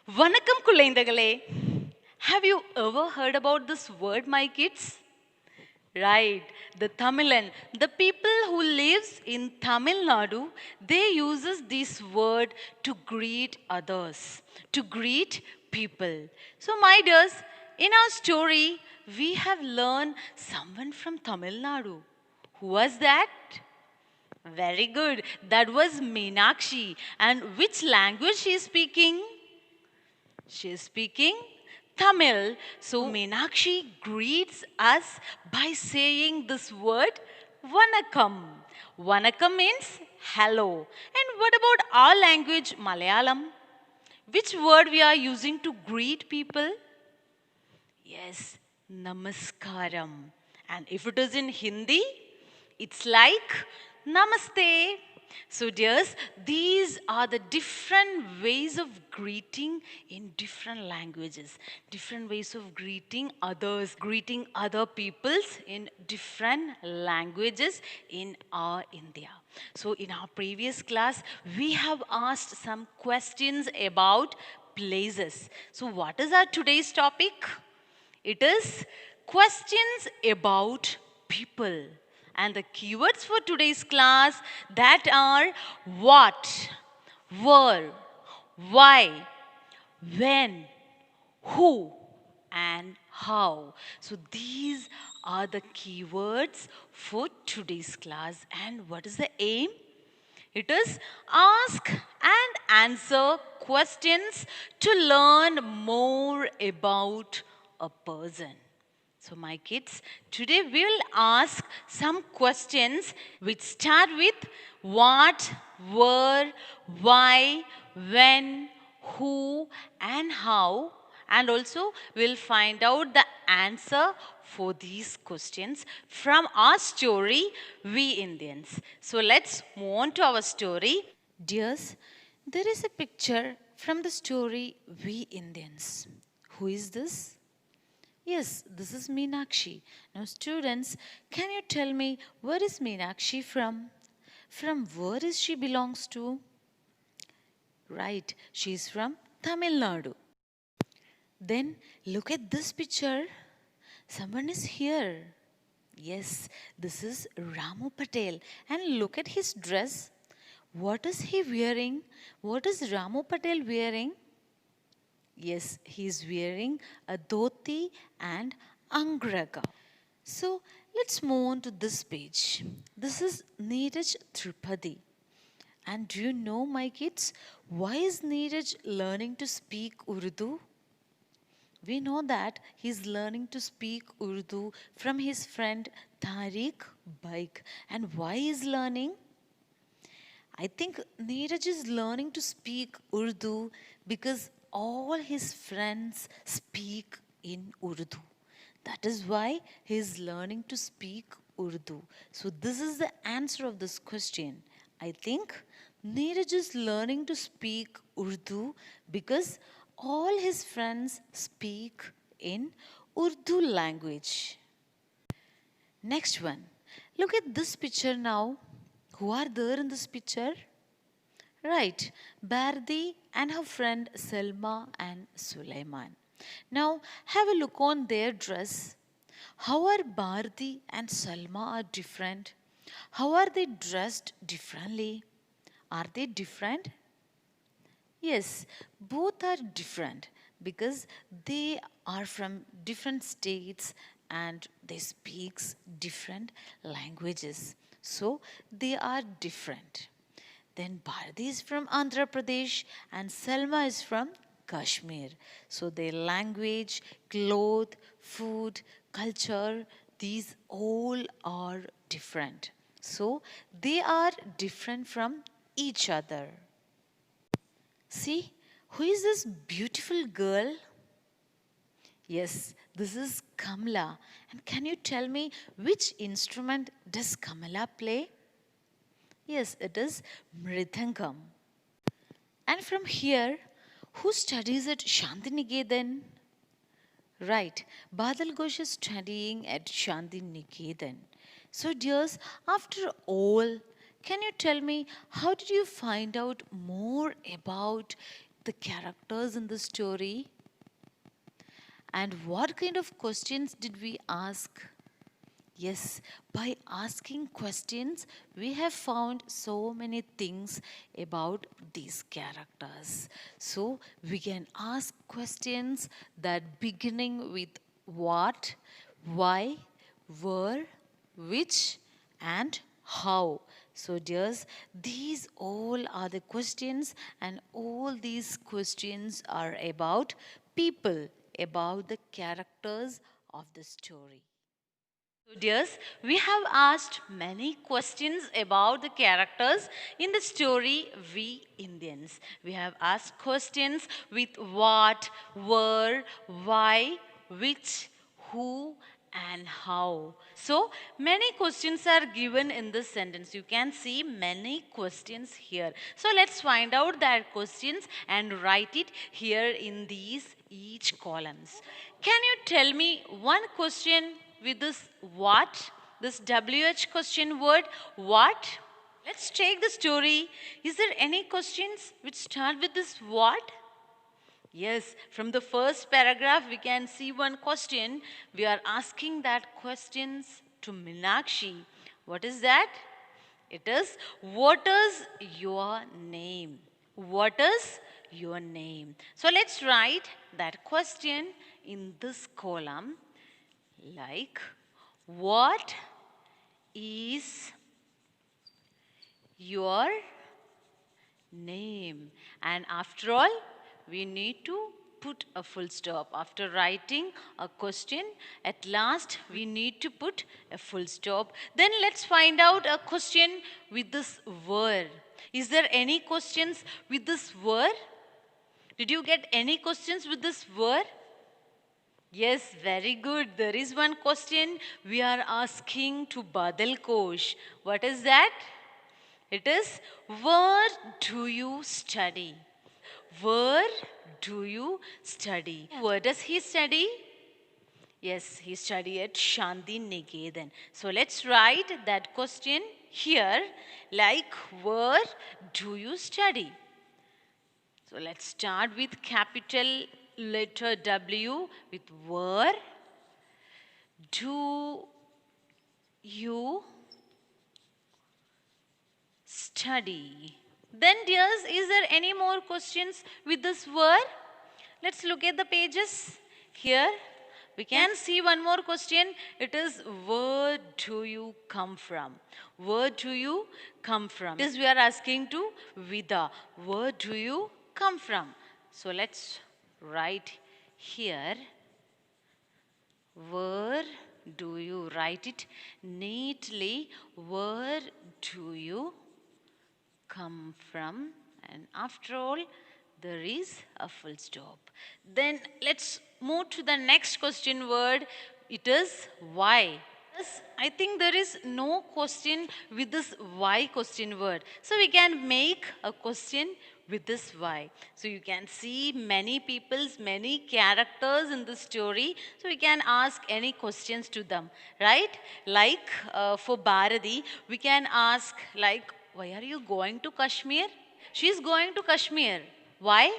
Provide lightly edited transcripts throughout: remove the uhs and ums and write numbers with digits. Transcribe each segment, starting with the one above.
Vanakkam Kulaindagale. Have you ever heard about this word, my kids? Right, the Tamilan. The people who lives in Tamil Nadu, they uses this word to greet others, to greet people. So, my dears, in our story, we have learned someone from Tamil Nadu. Who was that? Very good. That was Meenakshi. And which language she is speaking? She is speaking Tamil. So Meenakshi greets us by saying this word Vanakkam. Vanakkam means hello. And what about our language, Malayalam? Which word we are using to greet people? Yes, Namaskaram. And if it is in Hindi, it's like Namaste. So, dears, these are the different ways of greeting in different languages, different ways of greeting others, greeting other peoples in different languages in our India. So, in our previous class, we have asked some questions about places. So, what is our today's topic? It is questions about people. And the keywords for today's class that are what, where, why, when, who, and how. So these are the keywords for today's class. And what is the aim? It is ask and answer questions to learn more about a person. So, my kids, today we will ask some questions which start with what, where, why, when, who, and how. And also, we'll find out the answer for these questions from our story, We Indians. So, let's move on to our story. Dears, there is a picture from the story, We Indians. Who is this? Yes, this is Meenakshi. Now, students, can you tell me where is Meenakshi from? From where is she belongs to? Right, she is from Tamil Nadu. Then look at this picture. Someone is here. Yes, this is Ramu Patel. And look at his dress. What is he wearing? What is Ramu Patel wearing? Yes, he is wearing a dhoti and angraga. So let's move on to this page. This is Neeraj Tripathi. And do you know, my kids, why is Neeraj learning to speak Urdu? We know that he's learning to speak Urdu from his friend Tariq Baik. And why is learning? I think Neeraj is learning to speak Urdu because all his friends speak in Urdu. That is why he is learning to speak Urdu. So, this is the answer of this question. I think Neeraj is learning to speak Urdu because all his friends speak in Urdu language. Next one. Look at this picture now. Who are there in this picture? Right, Bharti and her friend Selma and Sulaiman. Now, have a look on their dress. How are Bharti and Salma are different? How are they dressed differently? Are they different? Yes, both are different because they are from different states and they speak different languages. So they are different. Then Bharati is from Andhra Pradesh and Selma is from Kashmir. So their language, cloth, food, culture, these all are different. So they are different from each other. See, who is this beautiful girl? Yes, this is Kamala. And can you tell me which instrument does Kamala play? Yes, it is Mridangam. And from here, who studies at Shantiniketan? Right, Badal Ghosh is studying at Shantiniketan. So, dears, after all, can you tell me how did you find out more about the characters in the story? And what kind of questions did we ask? Yes, by asking questions, we have found so many things about these characters. So we can ask questions that beginning with what, why, where, which, and how. So, dears, these all are the questions, and all these questions are about people, about the characters of the story. So, dears, we have asked many questions about the characters in the story We Indians. We have asked questions with what, where, why, which, who, and how. So, many questions are given in this sentence. You can see many questions here. So, let's find out that questions and write it here in these each columns. Can you tell me one question with this what? This WH question word, what? Let's take the story. Is there any questions which start with this what? Yes, from the first paragraph we can see one question. We are asking that questions to Minakshi. What is that? It is, what is your name? What is your name? So let's write that question in this column like, what is your name? And after all, we need to put a full stop. After writing a question, at last we need to put a full stop. Then let's find out a question with this word. Is there any questions with this word? Did you get any questions with this word? Yes, very good. There is one question we are asking to Badal Kosh. What is that? It is, where do you study? Where do you study? Where does he study? Yes, he studied at Shanti Niketan. So let's write that question here like, where do you study? So let's start with capital letter W with where do you study? Then, dears, is there any more questions with this word? Let's look at the pages. Here we can see one more question. It is, where do you come from? Where do you come from? This we are asking to Vida. Where do you come from? So let's write here. Where do you? Write it neatly. Where do you come from? And after all, there is a full stop. Then let's move to the next question word. It is why. Yes, I think there is no question with this why question word. So we can make a question with this why. So you can see many people's, many characters in the story. So we can ask any questions to them, right? Like for Bharati, we can ask like, why are you going to Kashmir? She's going to Kashmir. Why?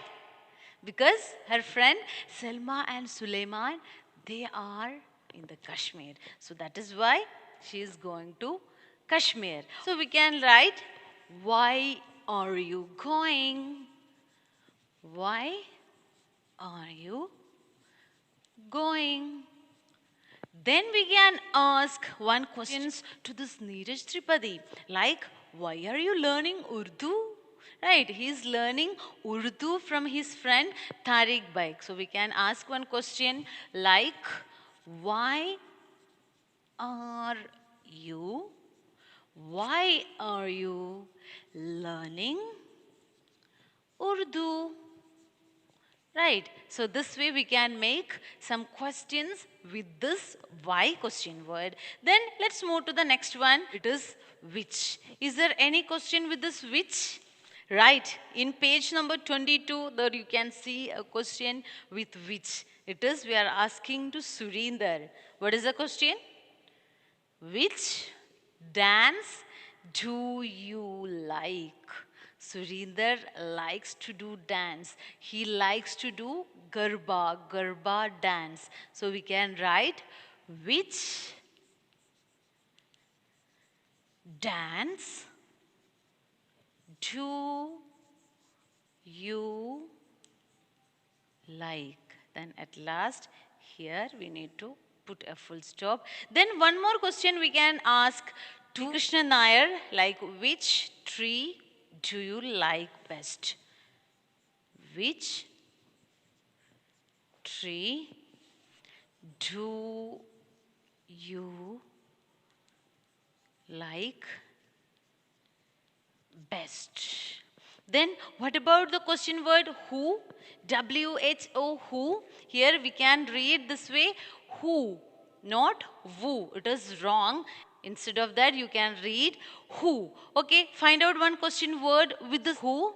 Because her friend Selma and Suleiman, they are in the Kashmir. So that is why she is going to Kashmir. So we can write, why are you going? Why are you going? Then we can ask one question to this Neeraj Tripathi, like, why are you learning Urdu? Right, he is learning Urdu from his friend Tariq Baik. So we can ask one question like, why are you, why are you learning Urdu? Right. So this way we can make some questions with this why question word. Then let's move to the next one. It is which. Is there any question with this which? Right. In page number 22, there you can see a question with which. It is, we are asking to Surinder. What is the question? Which dance do you like? Surinder likes to do dance. He likes to do Garba dance. So we can write which dance do you like? Then at last here we need to put a full stop. Then one more question we can ask to Krishna Nair, like which tree do you like best? Which tree do you like best? Then what about the question word who? W-H-O, who? Here we can read this way, who, not who. It is wrong. Instead of that, you can read who. Okay, find out one question word with the who.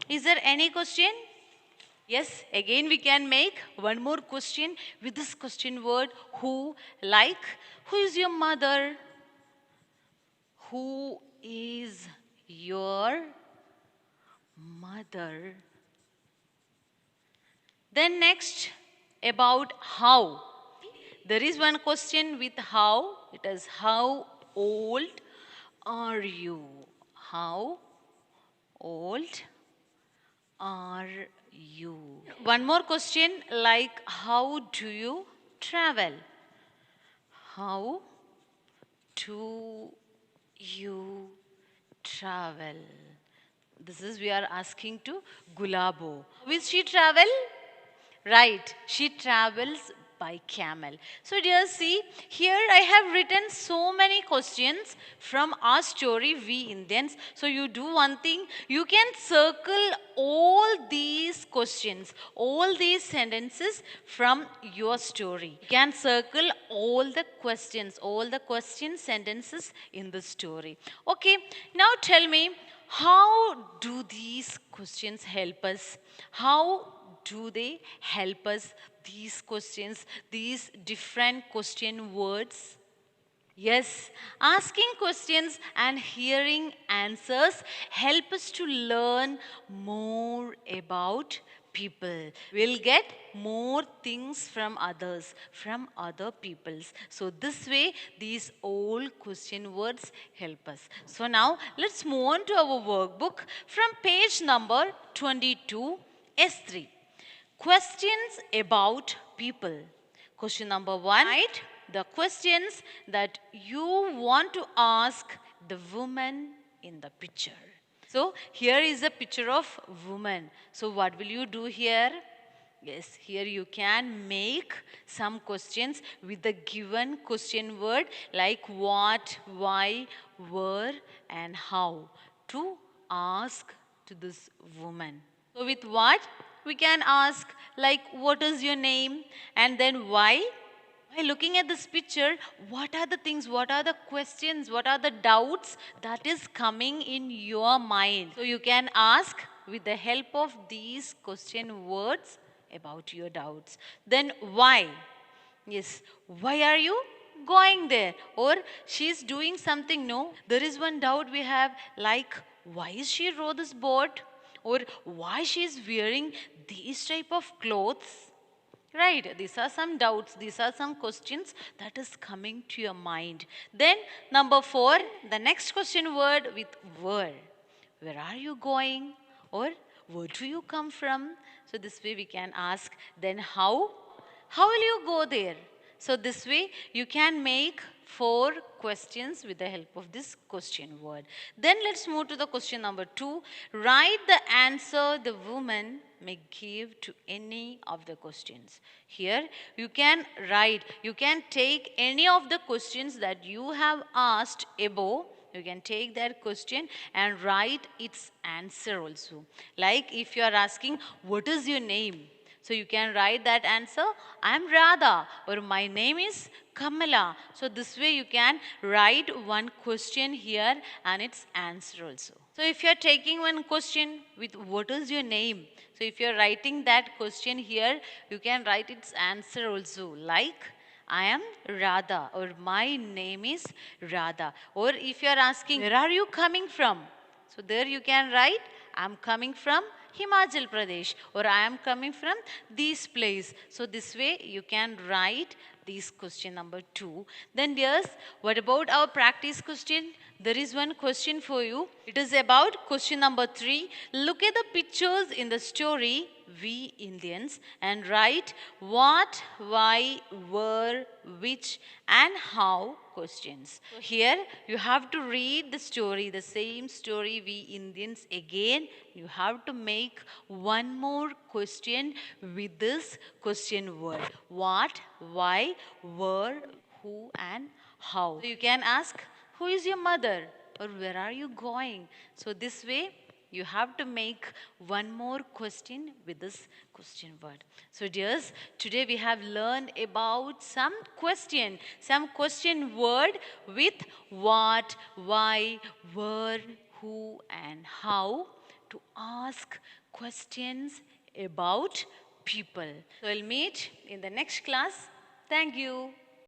Is there any question? Yes, again we can make one more question with this question word who, like who is your mother? Who is your mother? Then next about how. There is one question with how. It is how old are you? How old are you? One more question like how do you travel? How do you travel? This is we are asking to Gulabo. Will she travel? Right, she travels by camel. So dear, see, here I have written so many questions from our story, We Indians. So you do one thing, you can circle all these questions, all these sentences from your story. You can circle all the question sentences in the story. Okay, now tell me, how do these questions help us? How do they help us, these questions, these different question words? Yes, asking questions and hearing answers help us to learn more about people. We'll get more things from others, from other peoples. So this way, these old question words help us. So now, let's move on to our workbook from page number 22, S3. Questions about people. Question number 1, right? The questions that you want to ask the woman in the picture. So here is a picture of woman. So what will you do here? Yes, here you can make some questions with the given question word like what, why, where and how to ask to this woman. So with what? We can ask like what is your name and then why? By looking at this picture, what are the things, what are the questions, what are the doubts that is coming in your mind? So you can ask with the help of these question words about your doubts. Then why? Yes, why are you going there? Or she's doing something, no? There is one doubt we have like why is she row this boat? Or why she is wearing these type of clothes? Right, these are some doubts, these are some questions that is coming to your mind. Then number 4, the next question word with where. Where are you going? Or where do you come from? So this way we can ask. Then how? How will you go there? So this way you can make 4 questions with the help of this question word. Then let's move to the question number 2. Write the answer the woman may give to any of the questions. Here you can write, you can take any of the questions that you have asked above. You can take that question and write its answer also. Like if you are asking, what is your name? So you can write that answer, I am Radha or my name is Kamala. So this way you can write one question here and its answer also. So if you are taking one question with what is your name? So if you are writing that question here, you can write its answer also like I am Radha or my name is Radha. Or if you are asking where are you coming from? So there you can write I'm coming from Himachal Pradesh, or I am coming from this place. So this way you can write this question number 2. Then dears, what about our practice question? There is one question for you. It is about question number 3. Look at the pictures in the story We Indians and write what, why, where, which and how questions. So here you have to read the story, the same story We Indians again. You have to make one more question with this question word. What, why, where, who and how. So you can ask, who is your mother? Or where are you going? So this way you have to make one more question with this question word. So dears, today we have learned about some question word with what, why, where, who and how to ask questions about people. So we'll meet in the next class. Thank you.